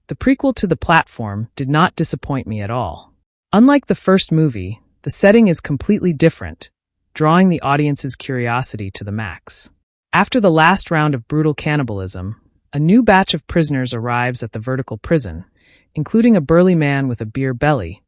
The prequel to The Platform did not disappoint me at all. Unlike the first movie, the setting is completely different, drawing the audience's curiosity to the max. After the last round of brutal cannibalism, a new batch of prisoners arrives at the vertical prison, including a burly man with a beer belly.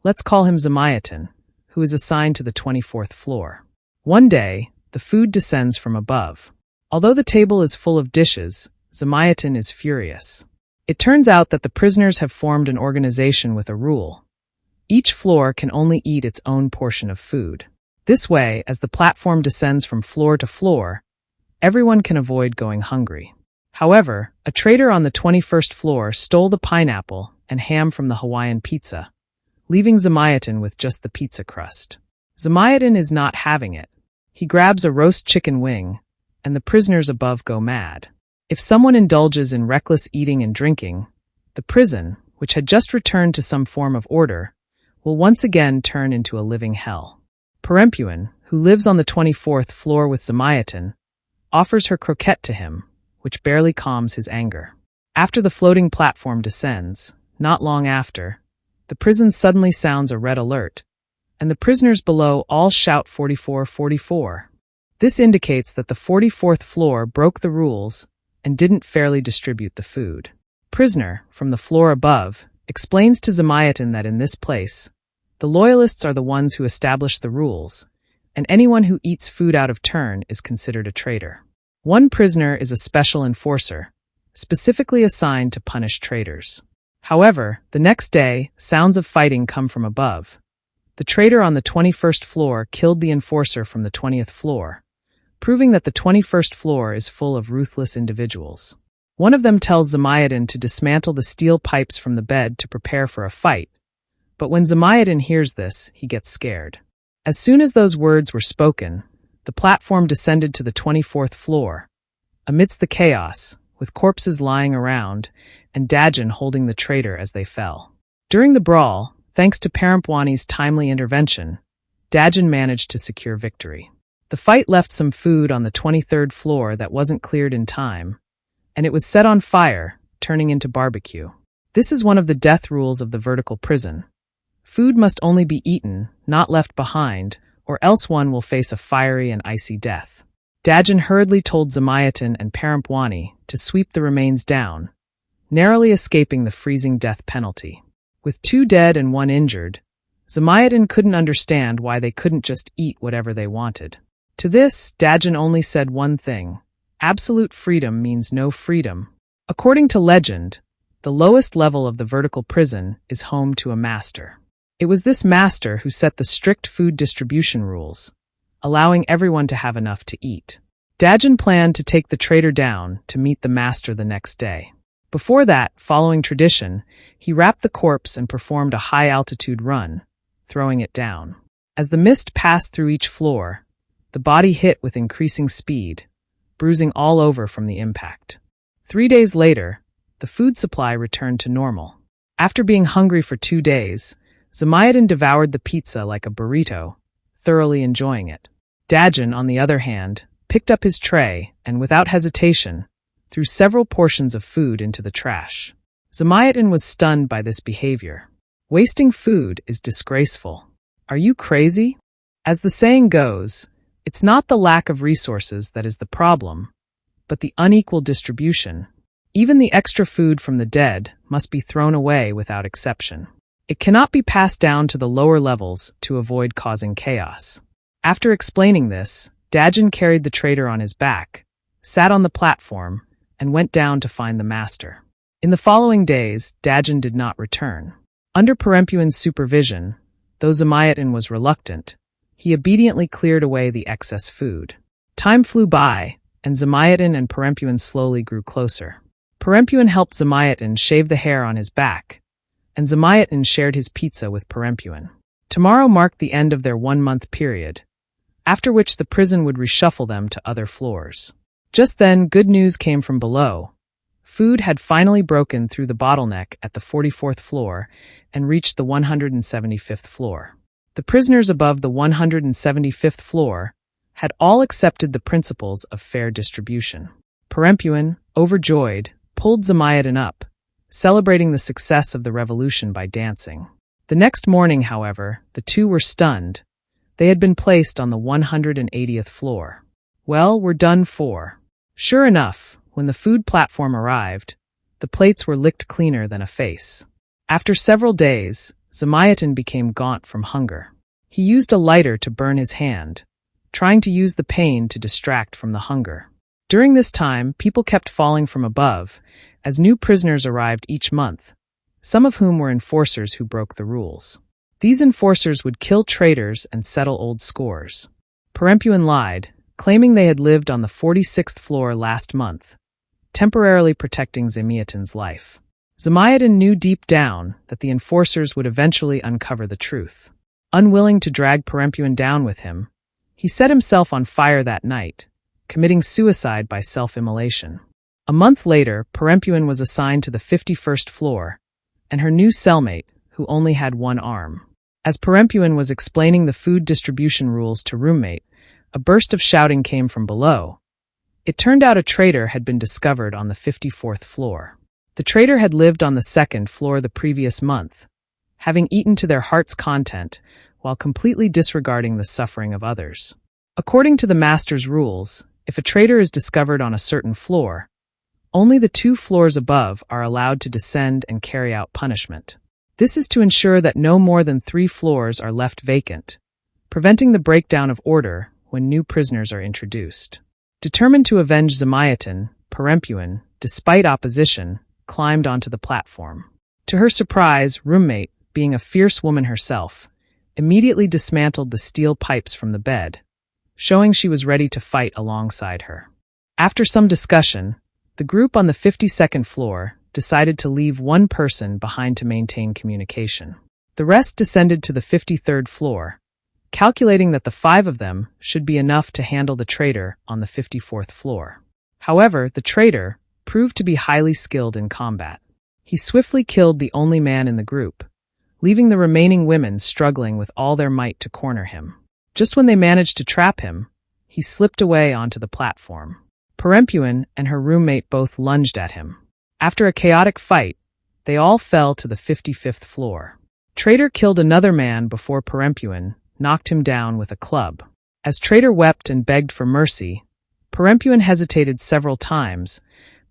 Let's call him Zamiatin, who is assigned to the 24th floor. One day, the food descends from above. Although the table is full of dishes, Zamiatin is furious. It turns out that the prisoners have formed an organization with a rule. Each floor can only eat its own portion of food. This way, as the platform descends from floor to floor, everyone can avoid going hungry. However, a traitor on the 21st floor stole the pineapple and ham from the Hawaiian pizza, leaving Zamiatin with just the pizza crust. Zamiatin is not having it. He grabs a roast chicken wing, and the prisoners above go mad. If someone indulges in reckless eating and drinking, the prison, which had just returned to some form of order, will once again turn into a living hell. Perempuin, who lives on the 24th floor with Zamiatin, offers her croquette to him, which barely calms his anger. After the floating platform descends, not long after, the prison suddenly sounds a red alert, and the prisoners below all shout 44, 44. This indicates that the 44th floor broke the rules and didn't fairly distribute the food. Prisoner, from the floor above, explains to Zamiatin that in this place, the loyalists are the ones who establish the rules, and anyone who eats food out of turn is considered a traitor. One prisoner is a special enforcer, specifically assigned to punish traitors. However, the next day, sounds of fighting come from above. The traitor on the 21st floor killed the enforcer from the 20th floor, proving that the 21st floor is full of ruthless individuals. One of them tells Zamiatin to dismantle the steel pipes from the bed to prepare for a fight, but when Zamiatin hears this, he gets scared. As soon as those words were spoken, the platform descended to the 24th floor. Amidst the chaos, with corpses lying around, and Dajin holding the traitor as they fell. During the brawl, thanks to Perempuani's timely intervention, Dajin managed to secure victory. The fight left some food on the 23rd floor that wasn't cleared in time, and it was set on fire, turning into barbecue. This is one of the death rules of the vertical prison. Food must only be eaten, not left behind, or else one will face a fiery and icy death. Dajin hurriedly told Zamiatin and Perempuani to sweep the remains down, narrowly escaping the freezing death penalty. With 2 dead and 1 injured, Zamiatin couldn't understand why they couldn't just eat whatever they wanted. To this, Dajin only said one thing: absolute freedom means no freedom. According to legend, the lowest level of the vertical prison is home to a master. It was this master who set the strict food distribution rules, allowing everyone to have enough to eat. Dajin planned to take the traitor down to meet the master the next day. Before that, following tradition, he wrapped the corpse and performed a high-altitude run, throwing it down. As the mist passed through each floor, the body hit with increasing speed, bruising all over from the impact. 3 days later, the food supply returned to normal. After being hungry for 2 days, Zamiatin devoured the pizza like a burrito, thoroughly enjoying it. Dajin, on the other hand, picked up his tray and, without hesitation, threw several portions of food into the trash. Zamiatin was stunned by this behavior. Wasting food is disgraceful. Are you crazy? As the saying goes, it's not the lack of resources that is the problem, but the unequal distribution. Even the extra food from the dead must be thrown away without exception. It cannot be passed down to the lower levels to avoid causing chaos. After explaining this, Dajin carried the traitor on his back, sat on the platform, and went down to find the master. In the following days, Dajin did not return. Under Perempuin's supervision, though Zamiatin was reluctant, he obediently cleared away the excess food. Time flew by, and Zamiatin and Perempuin slowly grew closer. Perempuin helped Zamiatin shave the hair on his back, and Zamiatin shared his pizza with Perempuin. Tomorrow marked the end of their 1-month period, after which the prison would reshuffle them to other floors. Just then, good news came from below. Food had finally broken through the bottleneck at the 44th floor and reached the 175th floor. The prisoners above the 175th floor had all accepted the principles of fair distribution. Perempuin, overjoyed, pulled Zamiatin up, celebrating the success of the revolution by dancing. The next morning, however, the two were stunned. They had been placed on the 180th floor. "Well, we're done for." Sure enough, when the food platform arrived, the plates were licked cleaner than a face. After several days, Zamayatin became gaunt from hunger. He used a lighter to burn his hand, trying to use the pain to distract from the hunger. During this time, people kept falling from above, as new prisoners arrived each month, some of whom were enforcers who broke the rules. These enforcers would kill traitors and settle old scores. Perempuin lied, claiming they had lived on the 46th floor last month, temporarily protecting Zamayatin's life. Zamayatin knew deep down that the enforcers would eventually uncover the truth. Unwilling to drag Perempuin down with him, he set himself on fire that night, committing suicide by self-immolation. A month later, Perempuin was assigned to the 51st floor, and her new cellmate, who only had one arm. As Perempuin was explaining the food distribution rules to roommate, a burst of shouting came from below. It turned out a traitor had been discovered on the 54th floor. The traitor had lived on the 2nd floor the previous month, having eaten to their heart's content while completely disregarding the suffering of others. According to the master's rules, if a traitor is discovered on a certain floor, only the 2 floors above are allowed to descend and carry out punishment. This is to ensure that no more than 3 floors are left vacant, preventing the breakdown of order when new prisoners are introduced. Determined to avenge Zamayatin, Perempuin, despite opposition, climbed onto the platform. To her surprise, roommate, being a fierce woman herself, immediately dismantled the steel pipes from the bed, showing she was ready to fight alongside her. After some discussion, the group on the 52nd floor decided to leave one person behind to maintain communication. The rest descended to the 53rd floor, calculating that the 5 of them should be enough to handle the traitor on the 54th floor. However, the traitor proved to be highly skilled in combat. He swiftly killed the only man in the group, leaving the remaining women struggling with all their might to corner him. Just when they managed to trap him, he slipped away onto the platform. Perempuin and her roommate both lunged at him. After a chaotic fight, they all fell to the 55th floor. Traitor killed another man before Perempuin knocked him down with a club. As Traitor wept and begged for mercy, Perempuin hesitated several times,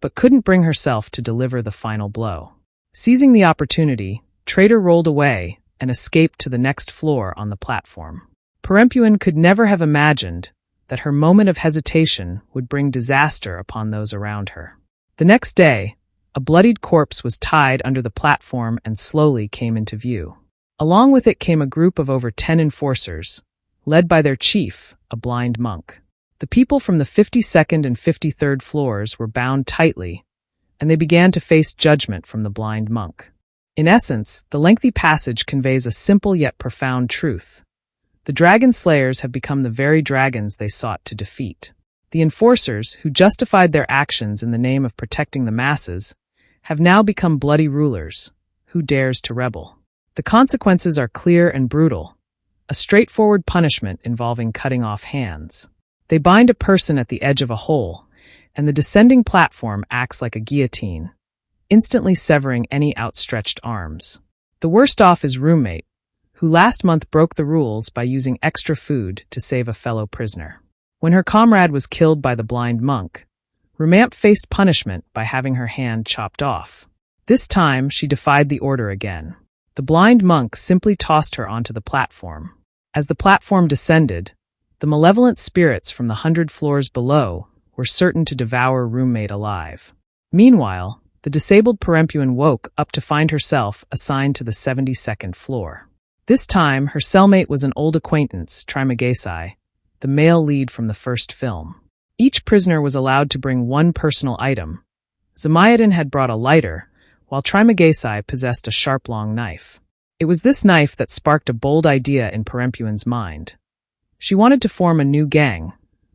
but couldn't bring herself to deliver the final blow. Seizing the opportunity, Traitor rolled away and escaped to the next floor on the platform. Perempuin could never have imagined that her moment of hesitation would bring disaster upon those around her. The next day, a bloodied corpse was tied under the platform and slowly came into view. Along with it came a group of over 10 enforcers, led by their chief, a blind monk. The people from the 52nd and 53rd floors were bound tightly, and they began to face judgment from the blind monk. In essence, the lengthy passage conveys a simple yet profound truth. The dragon slayers have become the very dragons they sought to defeat. The enforcers, who justified their actions in the name of protecting the masses, have now become bloody rulers. Who dares to rebel? The consequences are clear and brutal, a straightforward punishment involving cutting off hands. They bind a person at the edge of a hole, and the descending platform acts like a guillotine, instantly severing any outstretched arms. The worst off is roommate, who last month broke the rules by using extra food to save a fellow prisoner. When her comrade was killed by the blind monk, Roommate faced punishment by having her hand chopped off. This time, she defied the order again. The blind monk simply tossed her onto the platform. As the platform descended, the malevolent spirits from the 100 floors below were certain to devour roommate alive. Meanwhile, the disabled Perempuin woke up to find herself assigned to the 72nd floor. This time, her cellmate was an old acquaintance, Trimagesi, the male lead from the first film. Each prisoner was allowed to bring one personal item. Zamayatin had brought a lighter, while Trimagesi possessed a sharp long knife. It was this knife that sparked a bold idea in Perempuin's mind. She wanted to form a new gang,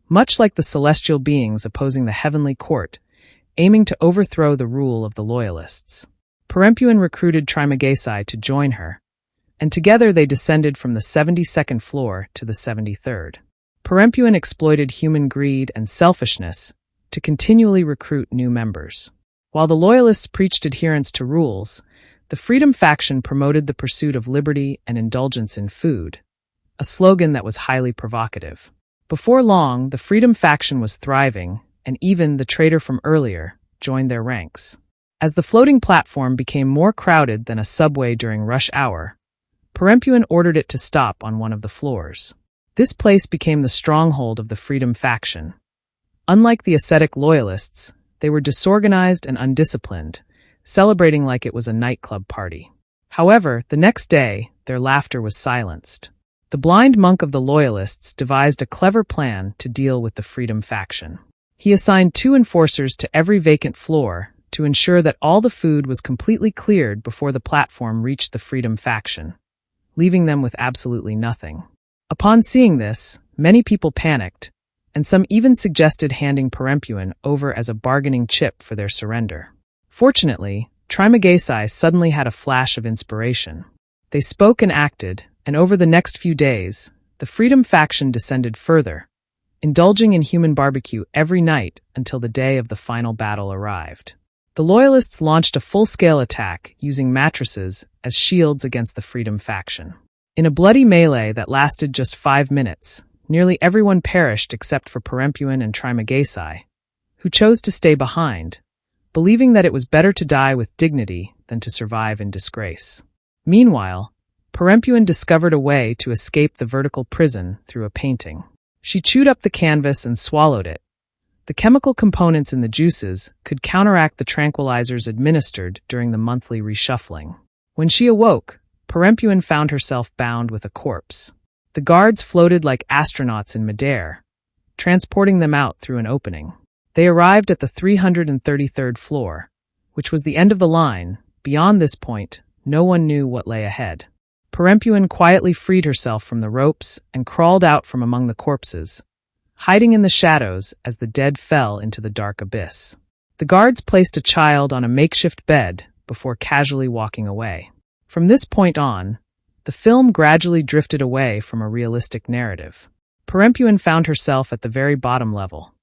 much like the celestial beings opposing the heavenly court, aiming to overthrow the rule of the loyalists. Perempuin recruited Trimagesi to join her, and together they descended from the 72nd floor to the 73rd. Perempuin exploited human greed and selfishness to continually recruit new members. While the Loyalists preached adherence to rules, the Freedom faction promoted the pursuit of liberty and indulgence in food, a slogan that was highly provocative. Before long, the Freedom faction was thriving, and even the traitor from earlier joined their ranks. As the floating platform became more crowded than a subway during rush hour, Perempuin ordered it to stop on one of the floors. This place became the stronghold of the Freedom faction. Unlike the ascetic Loyalists, they were disorganized and undisciplined, celebrating like it was a nightclub party. However, the next day, their laughter was silenced. The blind monk of the Loyalists devised a clever plan to deal with the Freedom faction. He assigned 2 enforcers to every vacant floor to ensure that all the food was completely cleared before the platform reached the Freedom faction, leaving them with absolutely nothing. Upon seeing this, many people panicked, and some even suggested handing Perempuin over as a bargaining chip for their surrender. Fortunately, Trismegistai suddenly had a flash of inspiration. They spoke and acted, and over the next few days, the Freedom faction descended further, indulging in human barbecue every night until the day of the final battle arrived. The Loyalists launched a full-scale attack using mattresses as shields against the Freedom faction. In a bloody melee that lasted just 5 minutes, nearly everyone perished except for Perempuin and Trismegistai, who chose to stay behind, believing that it was better to die with dignity than to survive in disgrace. Meanwhile, Perempuin discovered a way to escape the vertical prison through a painting. She chewed up the canvas and swallowed it. The chemical components in the juices could counteract the tranquilizers administered during the monthly reshuffling. When she awoke, Perempuin found herself bound with a corpse. The guards floated like astronauts in midair, transporting them out through an opening. They arrived at the 333rd floor, which was the end of the line. Beyond this point, no one knew what lay ahead. Perempuin quietly freed herself from the ropes and crawled out from among the corpses, hiding in the shadows as the dead fell into the dark abyss. The guards placed a child on a makeshift bed before casually walking away. From this point on, the film gradually drifted away from a realistic narrative. Perempuin found herself at the very bottom level.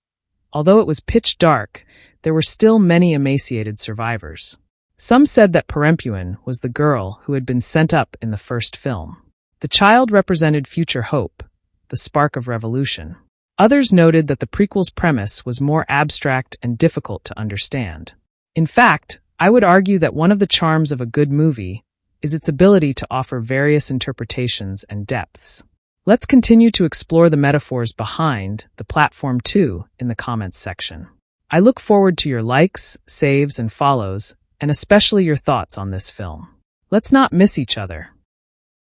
Although it was pitch dark, there were still many emaciated survivors. Some said that Perempuin was the girl who had been sent up in the first film. The child represented future hope, the spark of revolution. Others noted that the prequel's premise was more abstract and difficult to understand. In fact, I would argue that one of the charms of a good movie is its ability to offer various interpretations and depths. Let's continue to explore the metaphors behind the Platform 2 in the comments section. I look forward to your likes, saves, and follows, and especially your thoughts on this film. Let's not miss each other.